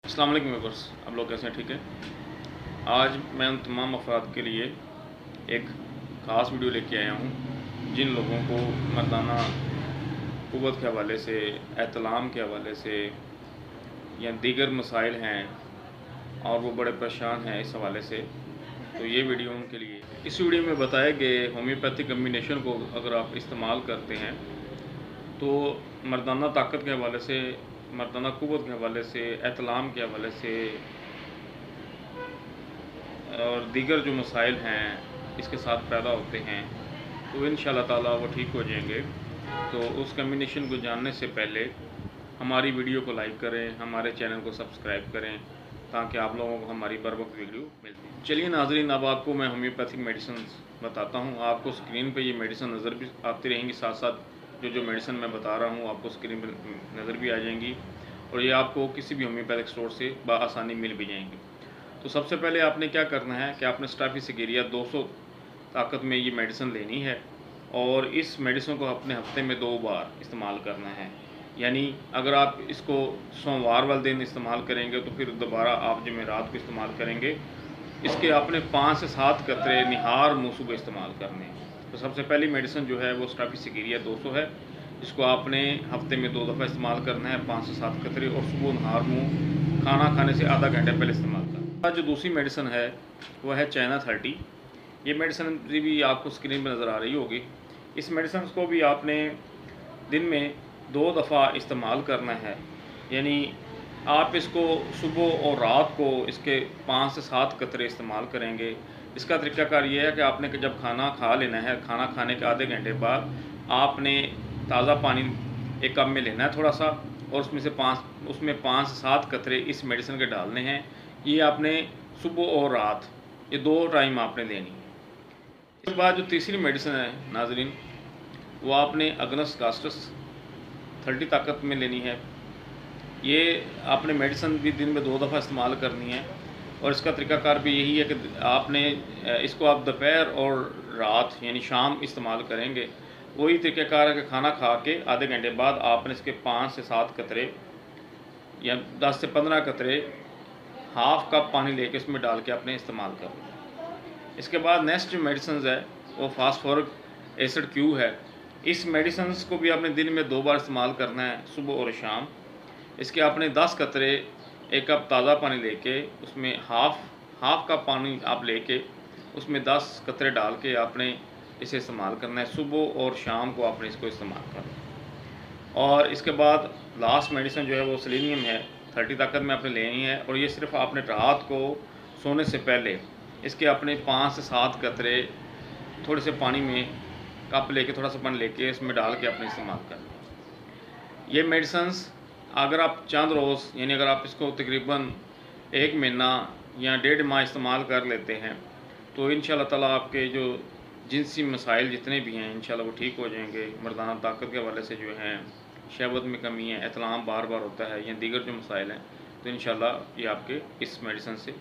अस्सलाम वालेकुम व्यूअर्स, आप लोग कैसे हैं? ठीक है। आज मैं उन तमाम अफराद के लिए एक ख़ास वीडियो लेके आया हूँ जिन लोगों को मर्दाना क़ुव्वत के हवाले से, एहतलाम के हवाले से या दीगर मसाइल हैं और वो बड़े परेशान हैं इस हवाले से। तो ये वीडियो उनके लिए है। इस वीडियो में बताए गए होम्योपैथिक कम्बिनेशन को अगर आप इस्तेमाल करते हैं तो मर्दाना ताकत के हवाले से, मर्दाना क़ुव्वत के हवाले से, एहतलाम के हवाले से और दीगर जो मसाइल हैं इसके साथ पैदा होते हैं तो इंशाअल्लाह ताला वो ठीक हो जाएंगे। तो उस कम्बिनेशन को जानने से पहले हमारी वीडियो को लाइक करें, हमारे चैनल को सब्सक्राइब करें ताकि आप लोगों को हमारी बर वक्त वीडियो मिलती है। चलिए नाज़रीन, अब आपको मैं होम्योपैथिक मेडिसिन बताता हूँ। आपको स्क्रीन पे ये मेडिसिन नज़र भी आती रहेंगी, साथ साथ जो मेडिसिन मैं बता रहा हूँ आपको स्क्रीन पर नज़र भी आ जाएंगी और ये आपको किसी भी होम्योपैथिक स्टोर से बआसानी मिल भी जाएंगी। तो सबसे पहले आपने क्या करना है कि आपने स्टाफिसिगेरिया 200 ताकत में ये मेडिसिन लेनी है और इस मेडिसिन को अपने हफ्ते में 2 बार इस्तेमाल करना है। यानी अगर आप इसको सोमवार वाले दिन इस्तेमाल करेंगे तो फिर दोबारा आप जुमेरात को इस्तेमाल करेंगे। इसके आपने 5 से 7 कतरे निहार मुँह सुबह इस्तेमाल करने हैं। तो सबसे पहली मेडिसिन जो है वो स्टाफिसिगेरिया 200 है। इसको आपने हफ्ते में 2 दफ़ा इस्तेमाल करना है, 5 से 7 कतरे, और सुबह नहार मुँह खाना खाने से आधा घंटे पहले इस्तेमाल करना। जो दूसरी मेडिसिन है वह है चाइना 30। ये मेडिसिन भी आपको स्क्रीन पर नज़र आ रही होगी। इस मेडिसिन को भी आपने दिन में 2 दफ़ा इस्तेमाल करना है। यानी आप इसको सुबह और रात को इसके 5 से 7 कतरे इस्तेमाल करेंगे। इसका तरीक़ाकार ये है कि आपने जब खाना खा लेना है, खाना खाने के आधे घंटे बाद आपने ताज़ा पानी एक कप में लेना है थोड़ा सा, और उसमें 5 से 7 कतरे इस मेडिसिन के डालने हैं। ये आपने सुबह और रात ये 2 टाइम आपने लेनी है। इसके बाद जो तीसरी मेडिसिन है नाज़रीन, वो आपने अग्नस कास्टस 30 ताकत में लेनी है। ये आपने मेडिसिन भी दिन में 2 दफ़ा इस्तेमाल करनी है और इसका तरीक़ाकार भी यही है कि आपने इसको आप दोपहर और रात यानी शाम इस्तेमाल करेंगे। वही तरीक़ाकार है कि खाना खा के आधे घंटे बाद आपने इसके 5 से 7 कतरे या 10 से 15 कतरे हाफ़ कप पानी लेके इसमें डाल के आपने इस्तेमाल करना है। इसके बाद नेक्स्ट जो मेडिसिन है वो फास्फोरिक एसिड क्यू है। इस मेडिसिन को भी आपने दिन में 2 बार इस्तेमाल करना है, सुबह और शाम। इसके आपने 10 कतरे एक कप ताज़ा पानी लेके उसमें हाफ़ कप पानी आप लेके उसमें 10 कतरे डाल के आपने इसे इस्तेमाल करना है। सुबह और शाम को आपने इसको इस्तेमाल करना है। और इसके बाद लास्ट मेडिसिन जो है वो सेलेनियम है, 30 ताकत में आपने लेनी है और ये सिर्फ आपने रात को सोने से पहले इसके अपने 5 से 7 कतरे थोड़े से पानी में कप लेके, थोड़ा सा पानी लेके इसमें डाल के आपने इस्तेमाल करना है। ये मेडिसिन्स अगर आप चंद रोज़ यानी अगर आप इसको तकरीबन 1 महीना या 1.5 माह इस्तेमाल कर लेते हैं तो इंशाअल्लाह ताला आपके जो जिनसी मसाइल जितने भी हैं इंशाअल्लाह वो ठीक हो जाएंगे। मर्दाना ताकत के हवाले से जो हैं, शहवत में कमी है, एहतलाम बार बार होता है या दीगर जो मसाइल हैं, तो इंशाअल्लाह ये आपके इस मेडिसिन से